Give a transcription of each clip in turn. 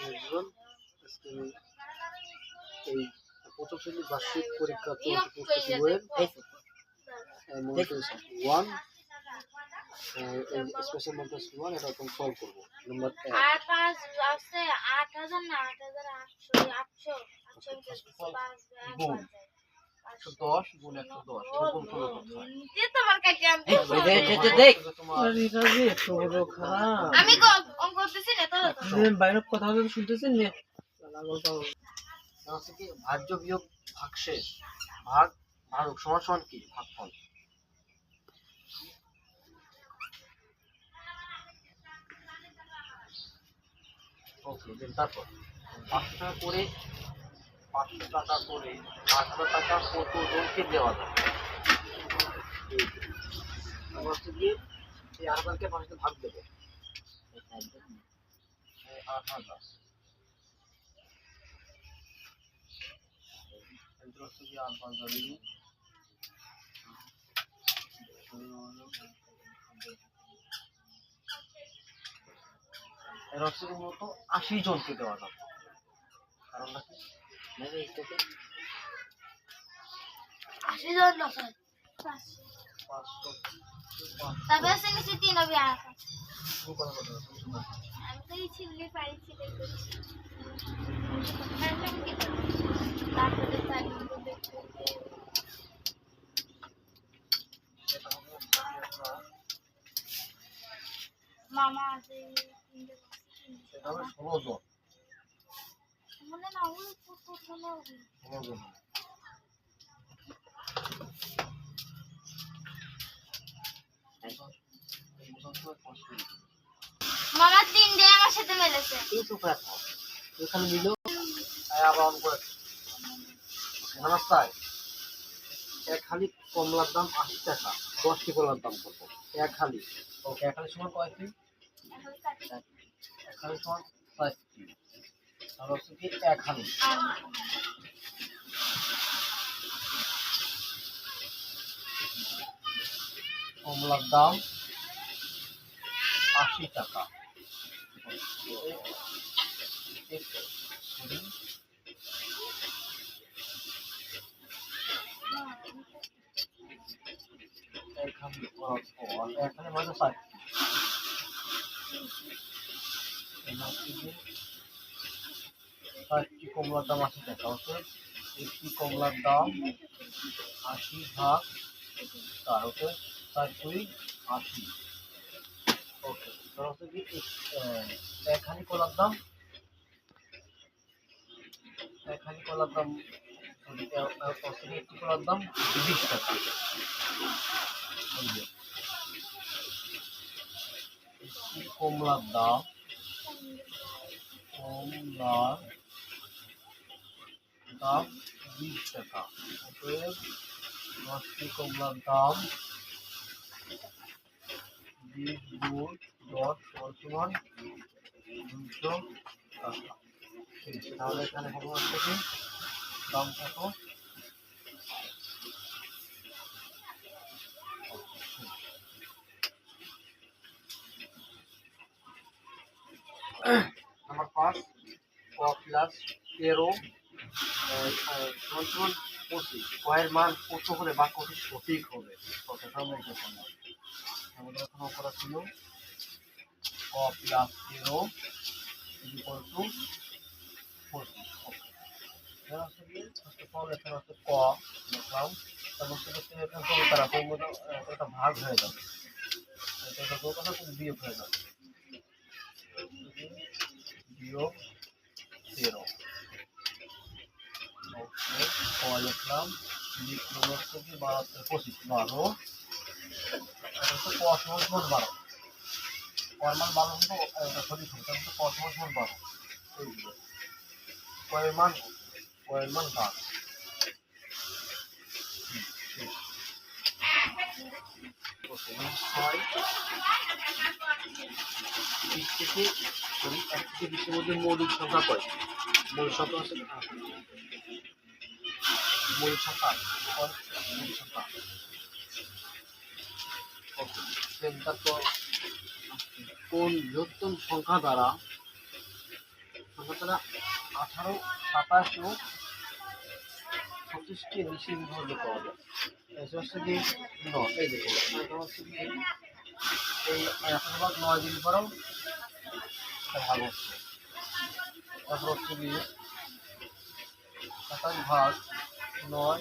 একজন আজকে এই প্রথম শ্রেণীর বার্ষিক পরীক্ষা চলছে প্রস্তুতি বইয়ের মনিটর 1 স্পেশাল মনিটর 1 এটা এখন সলভ করব নাম্বার 1 আর 5 আছে 8000 না 8800 110 গুণ 110 এরকম করে করতে হয় তোমার কাছে আমি দেখ আরে রাজি এত বড় খারাপ আমি অঙ্ক করতেছি না তো বাইরে কথা বলতে শুনতেছেন না আছে কি ভাজ্য বিয়োগ ভাগশেষ ভাগ ভাগ সমান সমান কি ভাগফল ওকে দেন তারপর 500 টাকা করে 8000 টাকা কত জনকে দেওয়া যায় আমরা হচ্ছে গিয়ে এই 8000 কে 5 দিয়ে ভাগ দেব 8000 এন্টার হচ্ছে গিয়ে 8000 এর হচ্ছে মূলত 80 জনকে দেওয়া যাবে কারণ নাকি নেবে এটাতে 80 জন না স্যার 500 তবে আছে নিচে 3 হবে আর আমি তো এই ছিললে পাইছি দেখছি তারপরে তাই দেখতে মামা আছে এটা হবে 16 জন মনে না ওই কত জন হবে 16 জন মামা 3 ডে আমার সাথে মিলেছে এই তো কথা এখানে মিলো আবার অন করে নমস্কার এক খালি কমলার দাম 80 টাকা 10 টি কমলার দাম কত এক খালি ওকে এক খালি সমান কত এক খালি সমান 60 আর হচ্ছে কি এক খালি কমলার দাম 80 টাকা এখানে মানে 60 কমলার দাম 80 টাকা অর্থাৎ একটি কমলার দাম 80 ভাগ তার হচ্ছে 80 ওকে তাহলে কি একখানি কলার দাম একটি কলার দাম 20 টাকা কমলার দাম 20 টাকা অতএব 10টি কমলার দাম 20 গুণ 10 সমান 200 টাকা তাহলে এখানে হবে হচ্ছে কি দাম কত নাম্বার 5 ক প্লাস 13 সমান 25 কয়ের মান কত হলে বাক্যটি সঠিক হবে কতটা আমরা এটা করলাম আমাদের এখানে করা ছিল ক প্লাস 13 ইকুয়াল টু 25 ওকে এর হচ্ছে কি ফার্স্ট অফ অল এখানে হচ্ছে ক লিখলাম তারপর হচ্ছে এখানে তো তারা একটা ভাগ হয়ে যাবে এটা তো কথা খুব বিয়োগ হয়ে যাবে বিয়োগ 13 ওকে ক লিখলাম লিখলাম হচ্ছে কি 12 25 12 এটা হচ্ছে ক সমান 12 কয়ের মান 12 হতো এটা সঠিক হবে তাহলে ক সমান 12 এইগুলো কয়ের মান 12 ওকে 20 মধ্যে মৌলিক সংখ্যা কয় মৌলিক সংখ্যা আছে মৌলিক সংখ্যা ওকে তারপর কোন বৃহত্তম সংখ্যা দ্বারা সংখ্যাটা 18, 27 ও 25টি নিচের বিভাগে পাওয়া যায়। এটা হচ্ছে কি 9, এই দেখুন এটা হচ্ছে কি এই 18 ভাগ 9 দিন পরেও একটা ভাগ হচ্ছে। তারপর হচ্ছে কি 27 ভাগ 9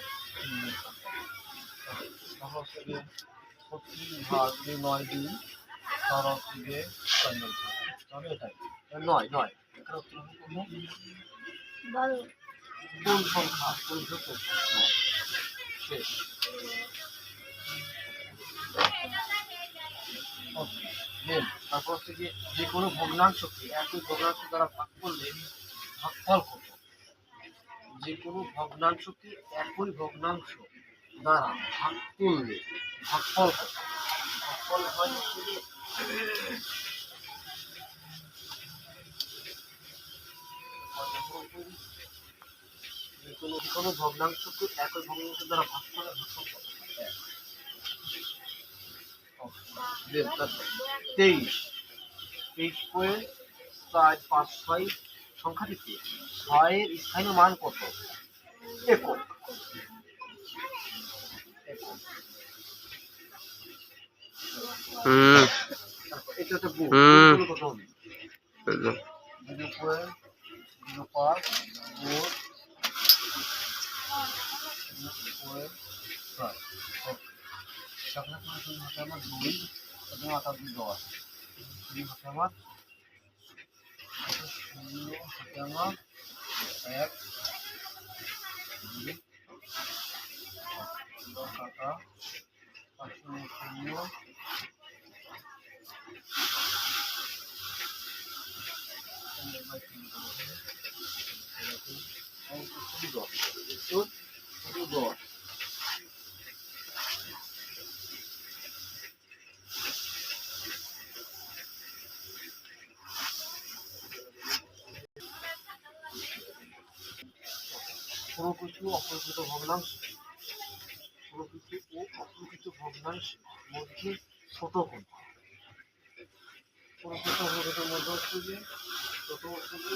তারপর হচ্ছে কি 36 ভাগ 9 দিন তার হচ্ছে গিয়ে 6 দিন তাহলে এটাই 9 9 এখানে উত্তর হবে কোন সংখ্যা কোন সংখ্যা 9 শেষ। তারপর হচ্ছে কি যে কোনো ভগ্নাংশকে একই ভগ্নাংশ দ্বারা ভাগ করলে ভাগফল কত? যে কোনো ভগ্নাংশকে একই ভগ্নাংশ দ্বারা ভাগ করলে ভাগফল কত? ভাগফল হয় হচ্ছে যে যে কোনো ভগ্নাংশকে একই ভগ্নাংশ দ্বারা ভাগ করলে ভাগফল কত? 23 23.456 সংখ্যাটিতে 6 এর স্থানীয় মান কত? একক। এটা হচ্ছে বুক কত হবে? 0.05 বুক 0.5 সবটা তুমি হচ্ছে আমার 2 এবং 8 10 তুমি হচ্ছে আমার 0 হচ্ছে আমার 1 2 10 টাকা 500 প্রকৃত অপ্রকৃত ভগ্নাংশ প্রকৃত ও অপ্রকৃত ভগ্নাংশের মধ্যে ছোট কোনটা? প্রকৃত অপ্রকৃতের মধ্যে হচ্ছে যে ছোট হচ্ছে যে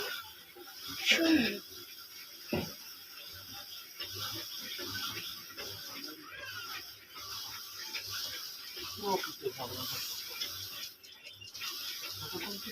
প্রকৃত ভগ্নাংশ ছোট কোনটি?